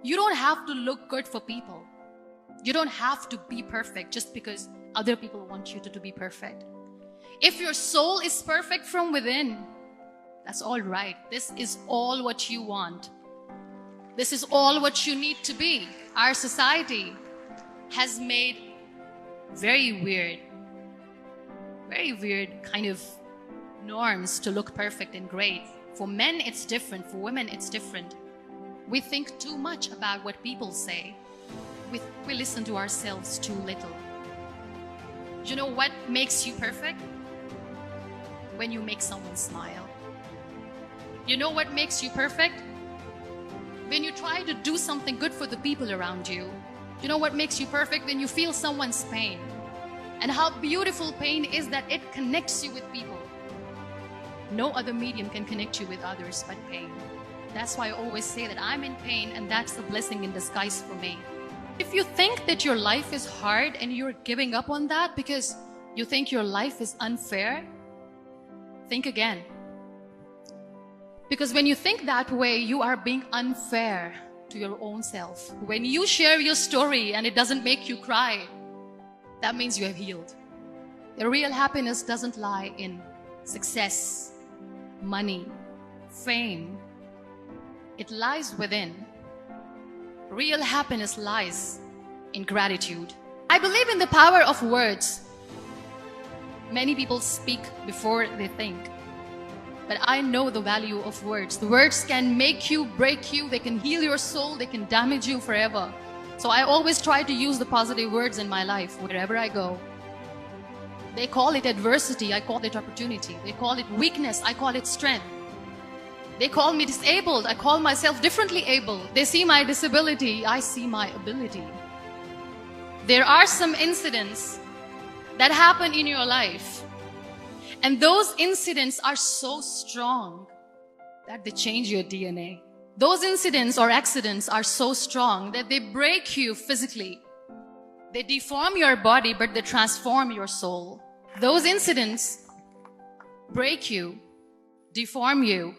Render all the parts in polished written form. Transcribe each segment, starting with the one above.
You don't have to look good for people. You don't have to be perfect just because other people want you to be perfect. If your soul is perfect from within, that's all right. This is all what you want. This is all what you need to be. Our society has made very weird kind of norms to look perfect and great. For men, it's different. For women, it's different. We think too much about what people say. We listen to ourselves too little. You know what makes you perfect? When you make someone smile. You know what makes you perfect? When you try to do something good for the people around you. You know what makes you perfect? When you feel someone's pain. And how beautiful pain is that it connects you with people. No other medium can connect you with others but pain. That's why I always say that I'm in pain, and that's a blessing in disguise for me. If you think that your life is hard and you're giving up on that because you think your life is unfair, think again. Because when you think that way, you are being unfair to your own self. When you share your story and it doesn't make you cry, that means you have healed. The real happiness doesn't lie in success, money, fame. It lies within. Real happiness lies in gratitude. I believe in the power of words. Many people speak before they think. But I know the value of words. The words can make you, break you, they can heal your soul, they can damage you forever. So I always try to use the positive words in my life wherever I go. They call it adversity, I call it opportunity. They call it weakness, I call it strength. They call me disabled, I call myself differently able. They see my disability, I see my ability. There are some incidents that happen in your life, and those incidents are so strong that they change your DNA. Those incidents or accidents are so strong that they break you physically. They deform your body, but they transform your soul. Those incidents break you, deform you,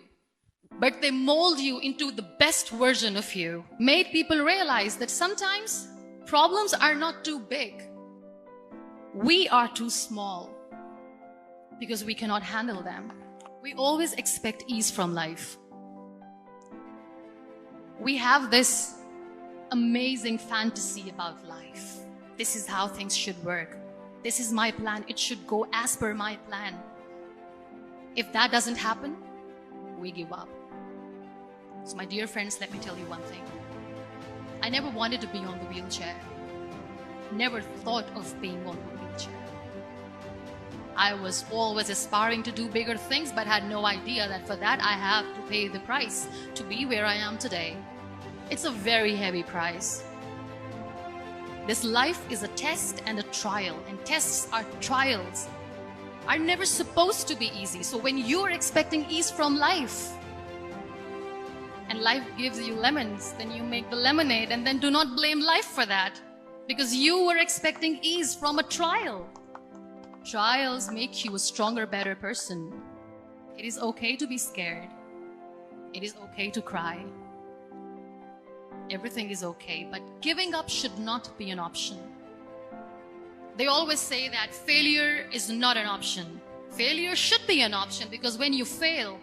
but they mold you into the best version of you. Made people realize that sometimes problems are not too big. We are too small because we cannot handle them. We always expect ease from life. We have this amazing fantasy about life. This is how things should work. This is my plan. It should go as per my plan. If that doesn't happen, we give up. So my dear friends, let me tell you one thing. I never wanted to be on the wheelchair. Never thought of being on the wheelchair. I was always aspiring to do bigger things, but had no idea that for that I have to pay the price to be where I am today. It's a very heavy price. This life is a test and a trial, and tests or trials are never supposed to be easy. So when you're expecting ease from life, and life gives you lemons, then you make the lemonade, and then do not blame life for that, because you were expecting ease from a trial. Trials make you a stronger, better person. It is okay to be scared. It is okay to cry. Everything is okay, but giving up should not be an option. They always say that failure is not an option. Failure should be an option, because when you fail,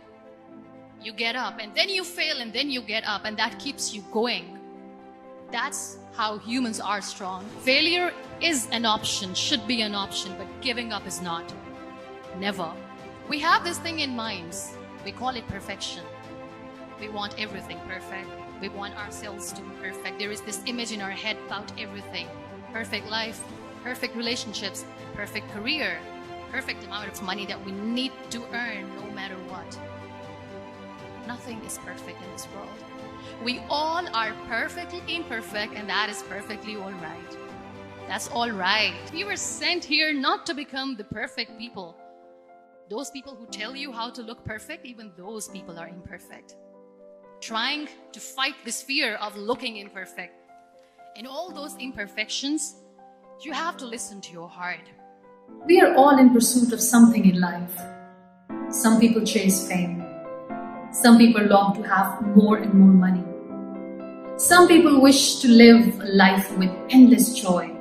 you get up, and then you fail, and then you get up, and that keeps you going. That's how humans are strong. Failure is an option, should be an option, but giving up is not. Never. We have this thing in minds. We call it perfection. We want everything perfect. We want ourselves to be perfect. There is this image in our head about everything. Perfect life, perfect relationships, perfect career, perfect amount of money that we need to earn no matter what. Nothing is perfect in this world. We all are perfectly imperfect, and that is perfectly all right. That's all right. We were sent here not to become the perfect people. Those people who tell you how to look perfect, even those people are imperfect. Trying to fight this fear of looking imperfect. In all those imperfections, you have to listen to your heart. We are all in pursuit of something in life. Some people chase fame. Some people long to have more and more money. Some people wish to live a life with endless joy.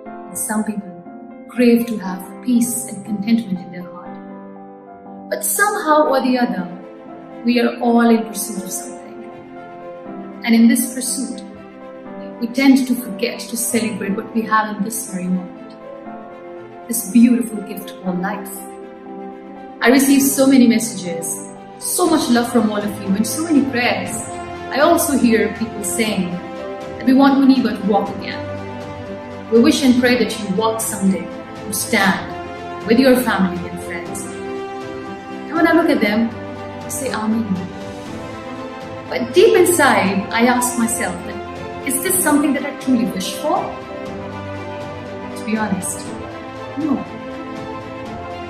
And some people crave to have peace and contentment in their heart. But somehow or the other, we are all in pursuit of something. And in this pursuit, we tend to forget to celebrate what we have in this very moment. This beautiful gift called life. I receive so many messages, so much love from all of you, and so many prayers. I also hear people saying that we want Muniba to walk again. We wish and pray that you walk someday, you stand with your family and friends. And when I look at them, I say Amen. But deep inside, I ask myself that, is this something that I truly wish for? To be honest, no.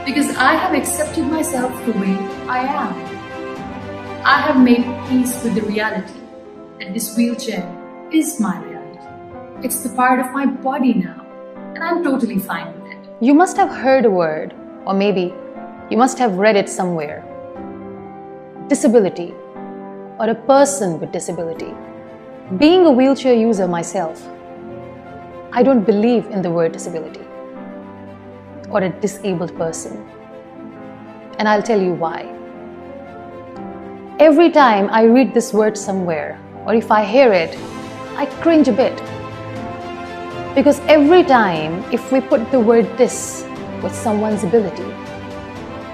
Because I have accepted myself the way I am. I have made peace with the reality that this wheelchair is my reality. It's the part of my body now, and I'm totally fine with it. You must have heard a word, or maybe you must have read it somewhere. Disability, or a person with disability. Being a wheelchair user myself, I don't believe in the word disability or a disabled person. And I'll tell you why. Every time I read this word somewhere, or if I hear it, I cringe a bit. Because every time, if we put the word "this" with someone's ability,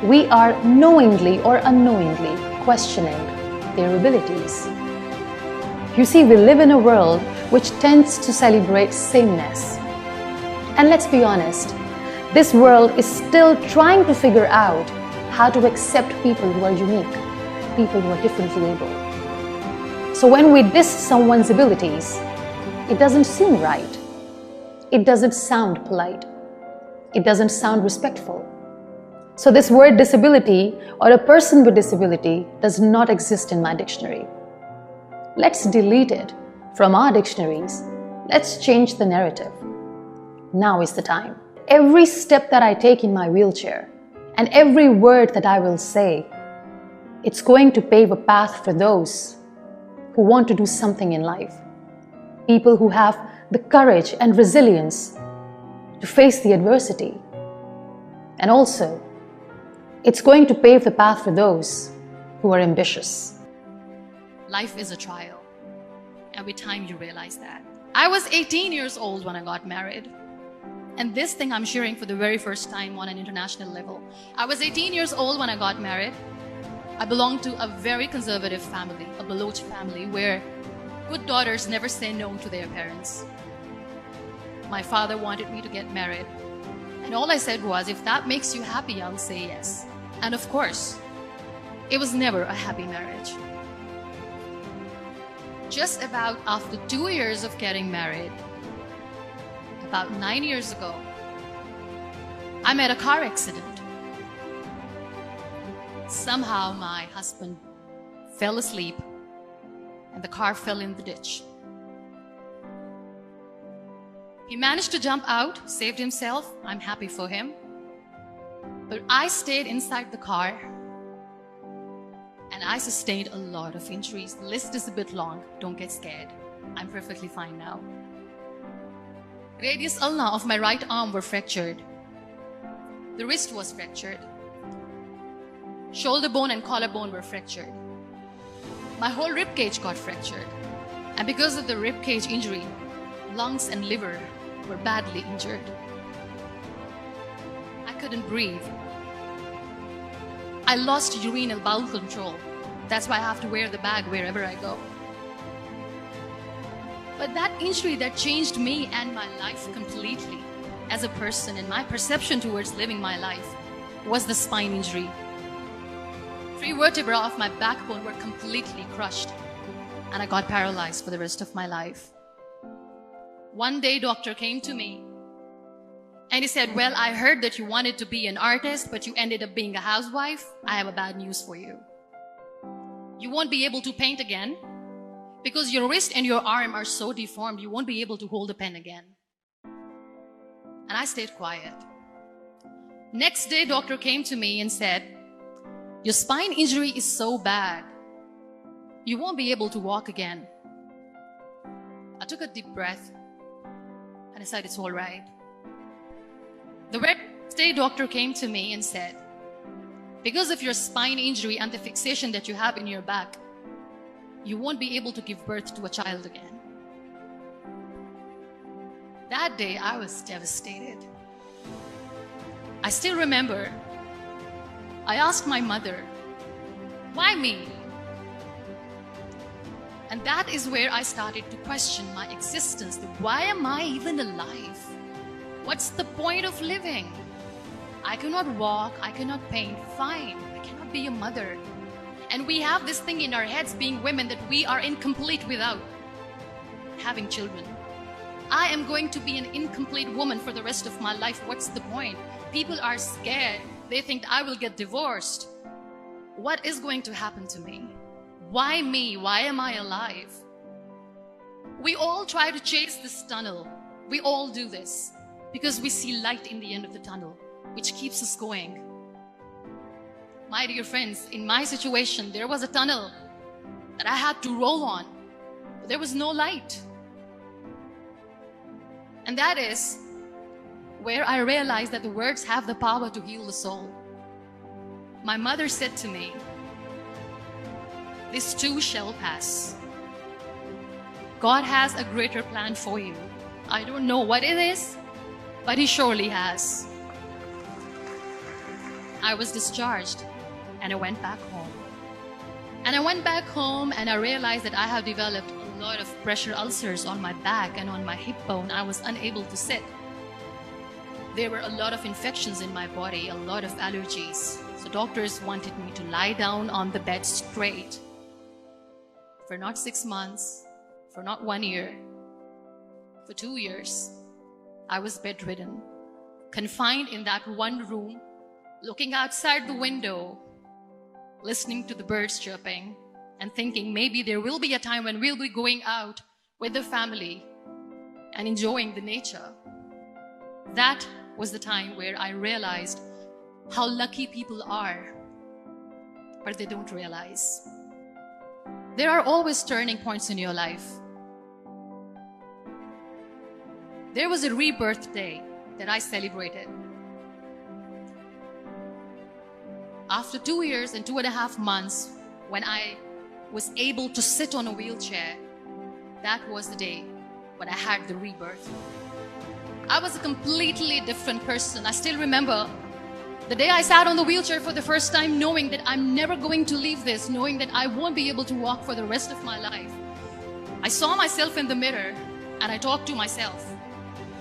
we are knowingly or unknowingly questioning their abilities. You see, we live in a world which tends to celebrate sameness. And let's be honest, this world is still trying to figure out how to accept people who are unique, people who are differently able. So when we diss someone's abilities, it doesn't seem right. It doesn't sound polite. It doesn't sound respectful. So this word disability or a person with disability does not exist in my dictionary. Let's delete it from our dictionaries. Let's change the narrative. Now is the time. Every step that I take in my wheelchair and every word that I will say, it's going to pave a path for those who want to do something in life. People who have the courage and resilience to face the adversity. And also, it's going to pave the path for those who are ambitious. Life is a trial. And with time, you realize that. I was 18 years old when I got married. And this thing I'm sharing for the very first time on an international level. I was 18 years old when I got married. I belonged to a very conservative family, a Baloch family, where good daughters never say no to their parents. My father wanted me to get married. And all I said was, if that makes you happy, I'll say yes. And of course, it was never a happy marriage. Just about after 2 years of getting married, about 9 years ago, I met a car accident. Somehow my husband fell asleep and the car fell in the ditch. He managed to jump out, saved himself. I'm happy for him. But I stayed inside the car and I sustained a lot of injuries. The list is a bit long. Don't get scared. I'm perfectly fine now. Radius ulna of my right arm were fractured. The wrist was fractured. Shoulder bone and collarbone were fractured. My whole rib cage got fractured. And because of the rib cage injury, lungs and liver were badly injured. I couldn't breathe. I lost urine and bowel control. That's why I have to wear the bag wherever I go. But that injury that changed me and my life completely as a person and my perception towards living my life was the spine injury. 3 vertebrae of my backbone were completely crushed and I got paralyzed for the rest of my life. One day, doctor came to me and he said, well, I heard that you wanted to be an artist, but you ended up being a housewife. I have a bad news for you. You won't be able to paint again because your wrist and your arm are so deformed, you won't be able to hold a pen again. And I stayed quiet. Next day, doctor came to me and said, your spine injury is so bad, you won't be able to walk again. took a deep breath and I said, it's all right. The Wednesday doctor came to me and said, because of your spine injury and the fixation that you have in your back, you won't be able to give birth to a child again. That day, I was devastated. I still remember, I asked my mother, why me? And that is where I started to question my existence. Why am I even alive? What's the point of living? I cannot walk, I cannot paint, fine. I cannot be a mother. And we have this thing in our heads, being women, that we are incomplete without having children. I am going to be an incomplete woman for the rest of my life. What's the point? People are scared. They think I will get divorced. What is going to happen to me? Why me? Why am I alive? We all try to chase this tunnel. We all do this because we see light in the end of the tunnel, which keeps us going. My dear friends, in my situation, there was a tunnel that I had to roll on, but there was no light. And that is where I realized that the words have the power to heal the soul. My mother said to me, this too shall pass. God has a greater plan for you. I don't know what it is, but He surely has. I was discharged and I went back home. And I went back home and I realized that I have developed a lot of pressure ulcers on my back and on my hip bone. I was unable to sit. There were a lot of infections in my body, a lot of allergies. So doctors wanted me to lie down on the bed straight for not 6 months, for not 1 year, for 2 years. I was bedridden, confined in that one room, looking outside the window, listening to the birds chirping and thinking maybe there will be a time when we'll be going out with the family and enjoying the nature. That was the time where I realized how lucky people are, but they don't realize. There are always turning points in your life. There was a rebirth day that I celebrated. After 2 years and 2.5 months, when I was able to sit on a wheelchair, that was the day when I had the rebirth. I was a completely different person. I still remember the day I sat on the wheelchair for the first time, knowing that I'm never going to leave this, knowing that I won't be able to walk for the rest of my life. I saw myself in the mirror and I talked to myself.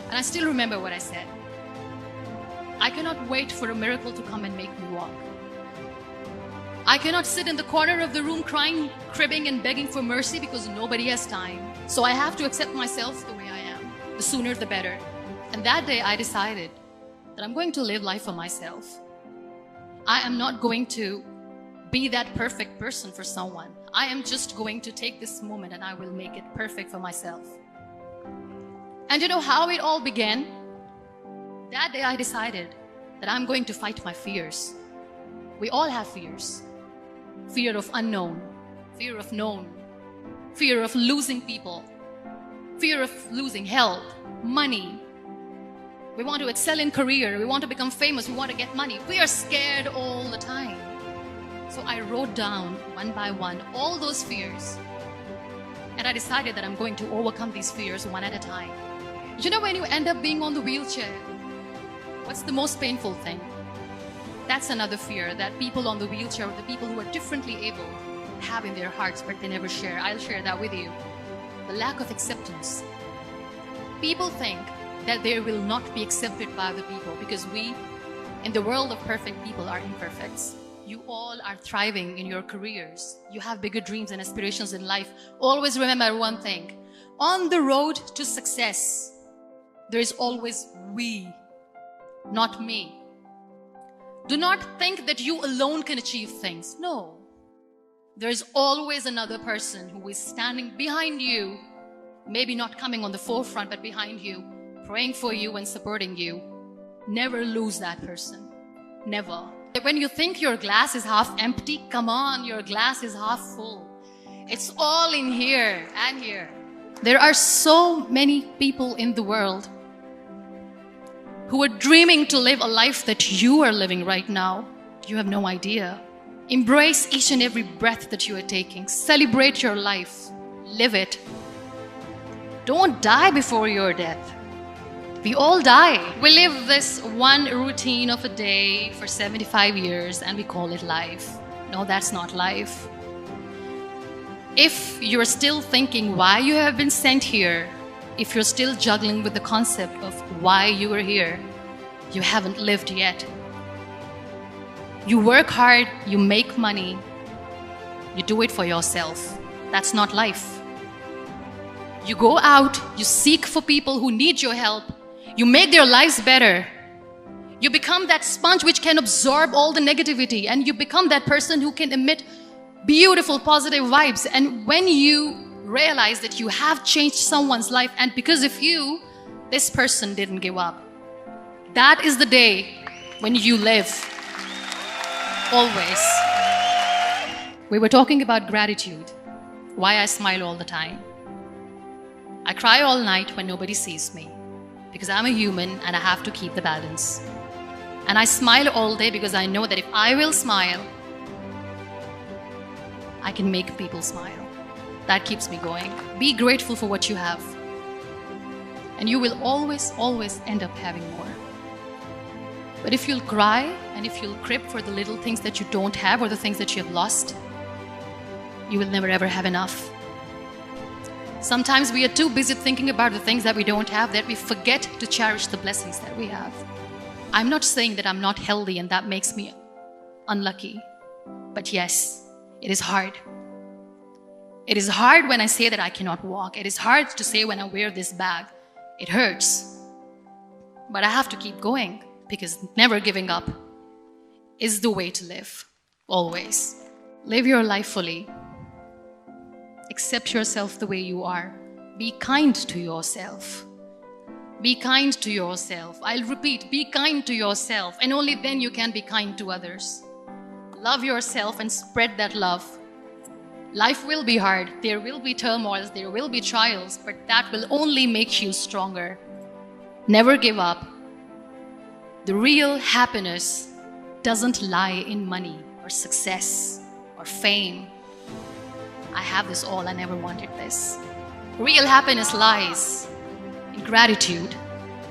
And I still remember what I said. I cannot wait for a miracle to come and make me walk. I cannot sit in the corner of the room crying, cribbing and begging for mercy because nobody has time. So I have to accept myself the way I am. The sooner the better. And that day I decided that I'm going to live life for myself. I am not going to be that perfect person for someone. I am just going to take this moment and I will make it perfect for myself. And you know how it all began? That day I decided that I'm going to fight my fears. We all have fears. Fear of unknown, fear of known, fear of losing people, fear of losing health, money. We want to excel in career, we want to become famous, we want to get money. We are scared all the time. So I wrote down one by one all those fears. And I decided that I'm going to overcome these fears one at a time. You know, when you end up being on the wheelchair, what's the most painful thing? That's another fear that people on the wheelchair, or the people who are differently able, have in their hearts, but they never share. I'll share that with you. The lack of acceptance. People think that they will not be accepted by the people because we, in the world of perfect people, are imperfects. You all are thriving in your careers. You have bigger dreams and aspirations in life. Always remember one thing. On the road to success, there is always we, not me. Do not think that you alone can achieve things. No. There is always another person who is standing behind you, maybe not coming on the forefront, but behind you, praying for you and supporting you. Never lose that person. Never. When you think your glass is half empty, come on, your glass is half full. It's all in here and here. There are so many people in the world who are dreaming to live a life that you are living right now. You have no idea. Embrace each and every breath that you are taking. Celebrate your life. Live it. Don't die before your death. We all die. We live this one routine of a day for 75 years and we call it life. No, that's not life. If you're still thinking why you have been sent here, if you're still juggling with the concept of why you are here, you haven't lived yet. You work hard, you make money, you do it for yourself. That's not life. You go out, you seek for people who need your help, you make their lives better. You become that sponge which can absorb all the negativity, and you become that person who can emit beautiful, positive vibes. And when you realize that you have changed someone's life, and because of you, this person didn't give up, that is the day when you live. Always. We were talking about gratitude, why I smile all the time. I cry all night when nobody sees me, because I'm a human and I have to keep the balance. And I smile all day because I know that if I will smile, I can make people smile. That keeps me going. Be grateful for what you have. And you will always, always end up having more. But if you'll cry and if you'll crib for the little things that you don't have or the things that you have lost, you will never ever have enough. Sometimes we are too busy thinking about the things that we don't have that we forget to cherish the blessings that we have. I'm not saying that I'm not healthy and that makes me unlucky. But yes, it is hard. It is hard when I say that I cannot walk. It is hard to say when I wear this bag. It hurts. But I have to keep going because never giving up is the way to live. Always. Live your life fully. Accept yourself the way you are. Be kind to yourself. Be kind to yourself. I'll repeat, be kind to yourself, and only then you can be kind to others. Love yourself and spread that love. Life will be hard. There will be turmoils. There will be trials, but that will only make you stronger. Never give up. The real happiness doesn't lie in money or success or fame. I have this all, I never wanted this. Real happiness lies in gratitude.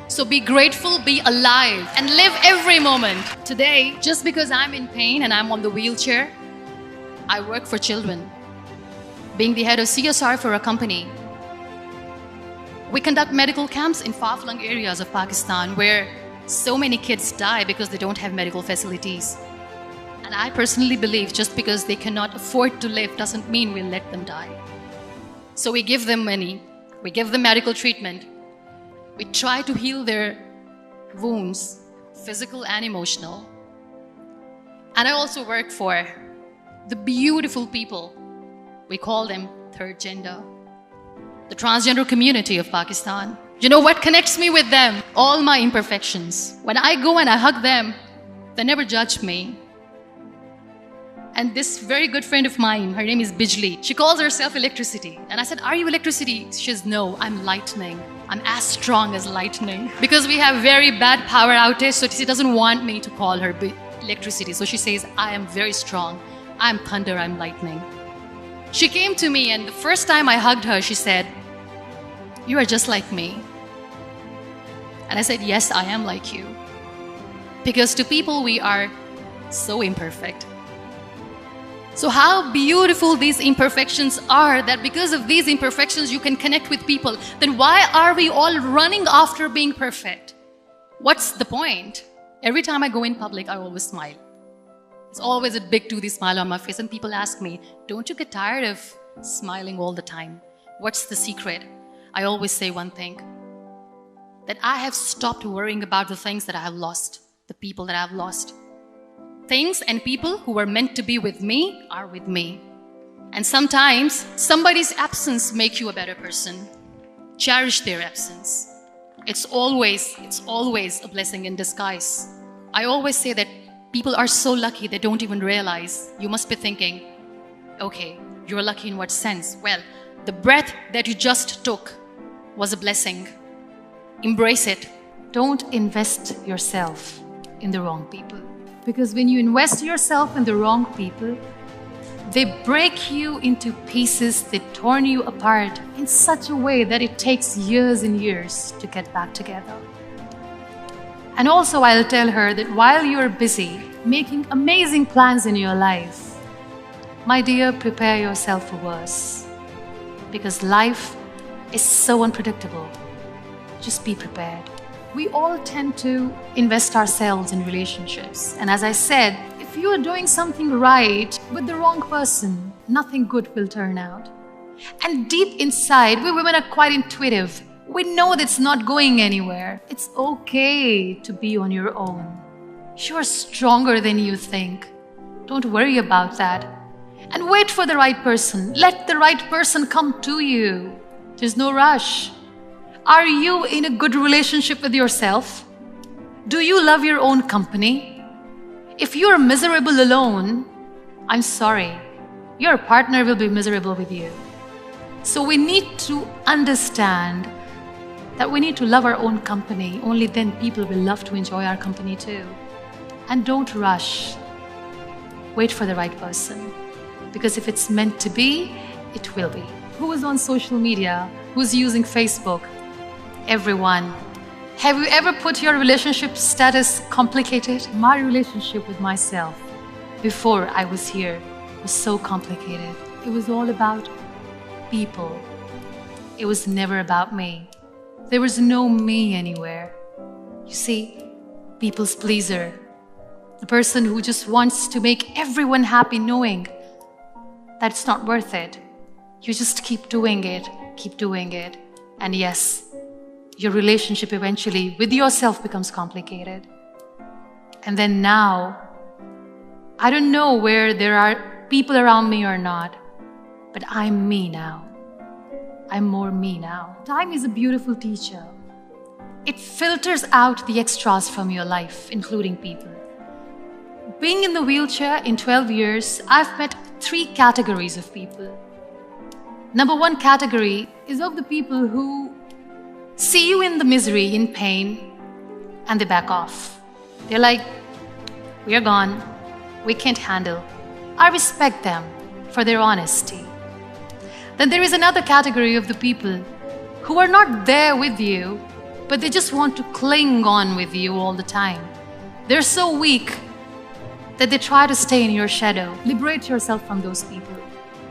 So be grateful, be alive, and live every moment. Today, just because I'm in pain and I'm on the wheelchair, I work for children. Being the head of CSR for a company, we conduct medical camps in far-flung areas of Pakistan where so many kids die because they don't have medical facilities. And I personally believe just because they cannot afford to live doesn't mean we'll let them die. So we give them money, we give them medical treatment, we try to heal their wounds, physical and emotional. And I also work for the beautiful people, we call them third gender, the transgender community of Pakistan. You know what connects me with them? All my imperfections. When I go and I hug them, they never judge me. And this very good friend of mine, her name is Bijli. She calls herself electricity. And I said, are you electricity? She says, no, I'm lightning. I'm as strong as lightning. Because we have very bad power outage, so she doesn't want me to call her electricity. So she says, I am very strong. I'm thunder, I'm lightning. She came to me and the first time I hugged her, she said, you are just like me. And I said, yes, I am like you. Because to people, we are so imperfect. So how beautiful these imperfections are, that because of these imperfections you can connect with people. Then why are we all running after being perfect? What's the point? Every time I go in public, I always smile. There's always a big toothy smile on my face, and people ask me, don't you get tired of smiling all the time? What's the secret? I always say one thing, that I have stopped worrying about the things that I have lost, the people that I have lost. Things and people who were meant to be with me are with me. And sometimes somebody's absence makes you a better person. Cherish their absence. It's always a blessing in disguise. I always say that people are so lucky they don't even realize. You must be thinking, okay, you're lucky in what sense? Well, The breath that you just took was a blessing. Embrace it. Don't invest yourself in the wrong people. Because when you invest yourself in the wrong people, they break you into pieces, they torn you apart in such a way that it takes years and years to get back together. And also I'll tell her that while you're busy making amazing plans in your life, my dear, prepare yourself for worse. Because life is so unpredictable. Just be prepared. We all tend to invest ourselves in relationships. And as I said, if you are doing something right with the wrong person, nothing good will turn out. And deep inside, we women are quite intuitive. We know that it's not going anywhere. It's okay to be on your own. You're stronger than you think. Don't worry about that. And wait for the right person. Let the right person come to you. There's no rush. Are you in a good relationship with yourself? Do you love your own company? If you're miserable alone, I'm sorry, your partner will be miserable with you. So we need to understand that we need to love our own company. Only then people will love to enjoy our company too. And don't rush. Wait for the right person. Because if it's meant to be, it will be. Who is on social media? Who's using Facebook? Everyone. Have you ever put your relationship status complicated? My relationship with myself before I was here was so complicated. It was all about people. It was never about me. There was no me anywhere. You see, people's pleaser. The person who just wants to make everyone happy knowing that it's not worth it. You just keep doing it, and yes, your relationship eventually with yourself becomes complicated. And then now, I don't know where there are people around me or not, but I'm me now. I'm more me now. Time is a beautiful teacher. It filters out the extras from your life, including people. Being in the wheelchair in 12 years, I've met 3 categories of people. Number 1 category is of the people who see you in the misery, in pain, and they back off. They're like, we are gone, we can't handle. I respect them for their honesty. Then there is another category of the people who are not there with you, but they just want to cling on with you all the time. They're so weak that they try to stay in your shadow. Liberate yourself from those people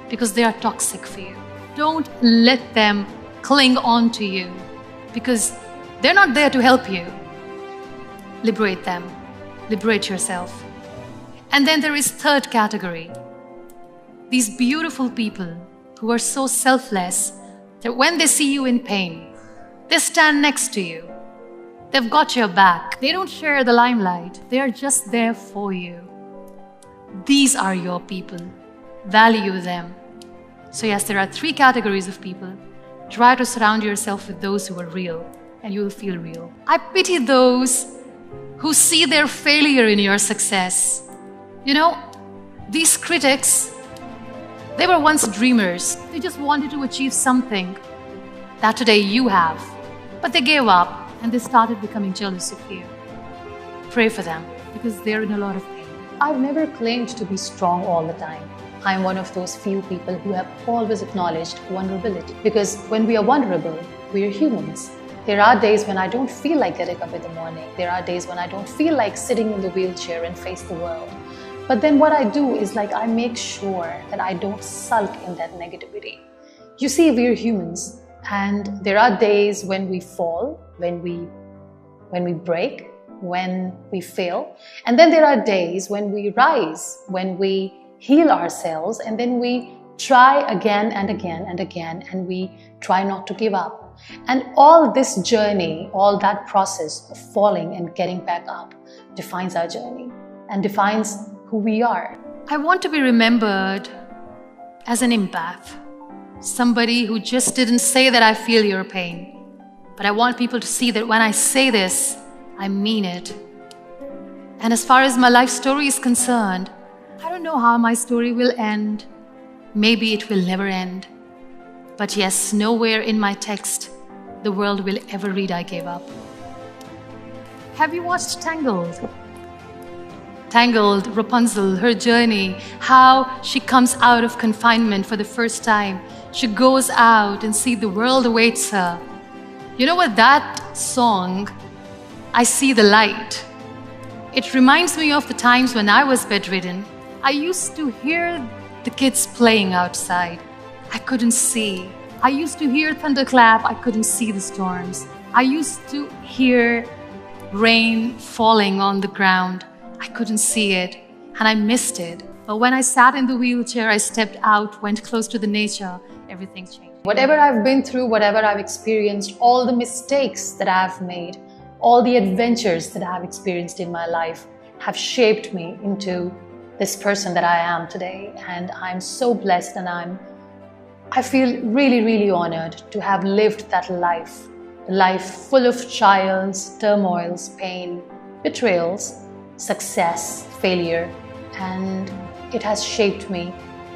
because they are toxic for you. Don't let them cling on to you because they're not there to help you. Liberate them. Liberate yourself. And then there is 3rd category. These beautiful people who are so selfless that when they see you in pain, they stand next to you. They've got your back. They don't share the limelight. They are just there for you. These are your people. Value them. So yes, there are 3 categories of people. Try to surround yourself with those who are real, and you will feel real. I pity those who see their failure in your success. You know, these critics, they were once dreamers. They just wanted to achieve something that today you have. But they gave up and they started becoming jealous of you. Pray for them because they're in a lot of pain. I've never claimed to be strong all the time. I'm one of those few people who have always acknowledged vulnerability. Because when we are vulnerable, we are humans. There are days when I don't feel like getting up in the morning. There are days when I don't feel like sitting in the wheelchair and face the world. But then what I do is like I make sure that I don't sulk in that negativity. You see, we're humans, and there are days when we fall, when we break, when we fail. And then there are days when we rise, when we heal ourselves, and then we try again and again and again, and we try not to give up. And all this journey, all that process of falling and getting back up defines our journey and defines who we are. I want to be remembered as an empath, somebody who just didn't say that I feel your pain, but I want people to see that when I say this, I mean it. And as far as my life story is concerned, I don't know how my story will end. Maybe it will never end. But yes, nowhere in my text the world will ever read I gave up. Have you watched Tangled? Tangled, Rapunzel, her journey, how she comes out of confinement for the first time. She goes out and sees the world awaits her. You know what, that song, I See the Light, it reminds me of the times when I was bedridden. I used to hear the kids playing outside. I couldn't see. I used to hear thunderclap. I couldn't see the storms. I used to hear rain falling on the ground. I couldn't see it, and I missed it. But when I sat in the wheelchair, I stepped out, went close to the nature, everything changed. Whatever I've been through, whatever I've experienced, all the mistakes that I've made, all the adventures that I've experienced in my life have shaped me into this person that I am today. And I'm so blessed, and I feel really, really honored to have lived that life. A life full of trials, turmoils, pain, betrayals, success, failure, and it has shaped me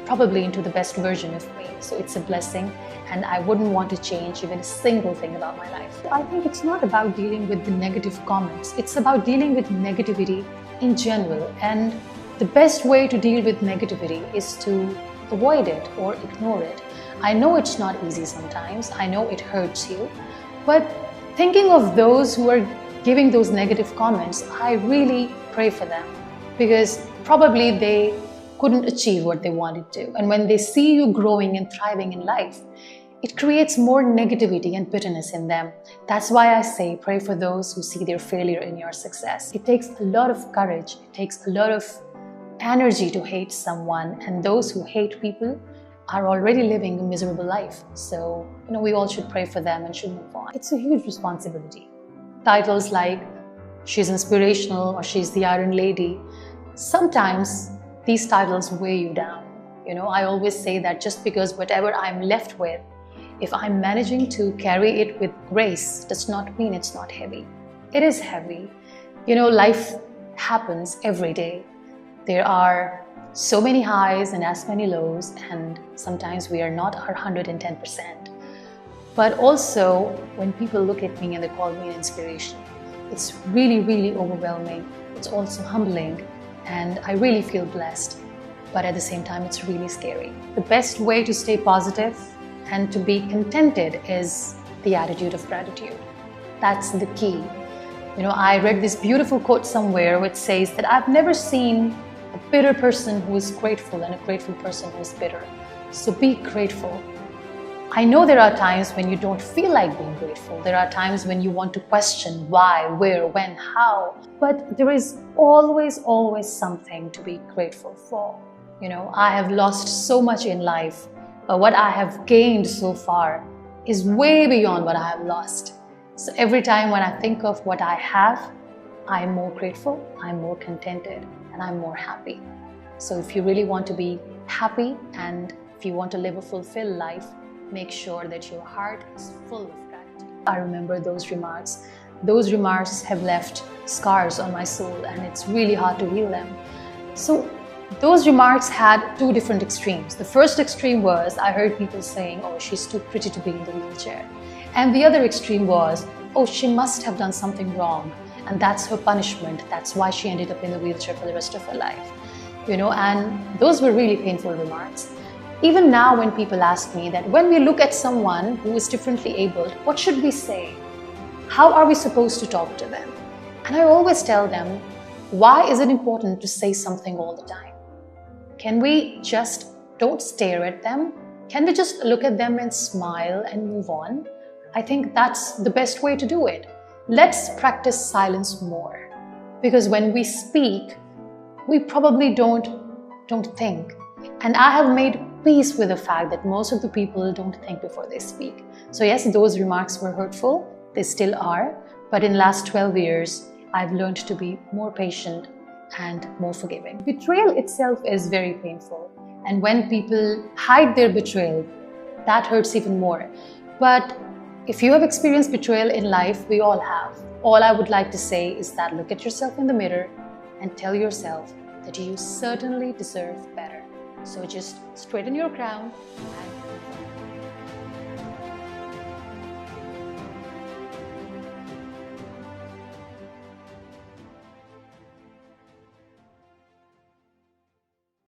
probably into the best version of me. So it's a blessing, and I wouldn't want to change even a single thing about my life. I think it's not about dealing with the negative comments. It's about dealing with negativity in general, and the best way to deal with negativity is to avoid it or ignore it. I know it's not easy sometimes. I know it hurts you, but thinking of those who are giving those negative comments, I really pray for them, because probably they couldn't achieve what they wanted to. And when they see you growing and thriving in life, it creates more negativity and bitterness in them. That's why I say pray for those who see their failure in your success. It takes a lot of courage. It takes a lot of energy to hate someone, and those who hate people are already living a miserable life. So, we all should pray for them and should move on. It's a huge responsibility. Titles like she's inspirational or she's the Iron Lady, sometimes these titles weigh you down. I always say that just because whatever I'm left with, if I'm managing to carry it with grace, does not mean it's not heavy. It is heavy. Life happens every day. There are so many highs and as many lows, and sometimes we are not our 110%. But also, when people look at me and they call me an inspiration, it's really, really overwhelming. It's also humbling, and I really feel blessed. But at the same time, it's really scary. The best way to stay positive and to be contented is the attitude of gratitude. That's the key. I read this beautiful quote somewhere which says that I've never seen a bitter person who is grateful and a grateful person who is bitter. So be grateful. I know there are times when you don't feel like being grateful. There are times when you want to question why, where, when, how. But there is always, always something to be grateful for. I have lost so much in life, but what I have gained so far is way beyond what I have lost. So every time when I think of what I have, I'm more grateful, I'm more contented, and I'm more happy. So if you really want to be happy and if you want to live a fulfilled life, make sure that your heart is full of gratitude. I remember those remarks. Those remarks have left scars on my soul, and it's really hard to heal them. So those remarks had two different extremes. The first extreme was I heard people saying, oh, she's too pretty to be in the wheelchair. And the other extreme was, oh, she must have done something wrong, and that's her punishment. That's why she ended up in the wheelchair for the rest of her life. And those were really painful remarks. Even now when people ask me that when we look at someone who is differently abled, what should we say? How are we supposed to talk to them? And I always tell them, why is it important to say something all the time? Can we just don't stare at them? Can we just look at them and smile and move on? I think that's the best way to do it. Let's practice silence more. Because when we speak, we probably don't think. And I have made peace with the fact that most of the people don't think before they speak. So yes, those remarks were hurtful. They still are. But in the last 12 years, I've learned to be more patient and more forgiving. Betrayal itself is very painful. And when people hide their betrayal, that hurts even more. But if you have experienced betrayal in life, we all have. All I would like to say is that look at yourself in the mirror and tell yourself that you certainly deserve better. So just straighten your crown and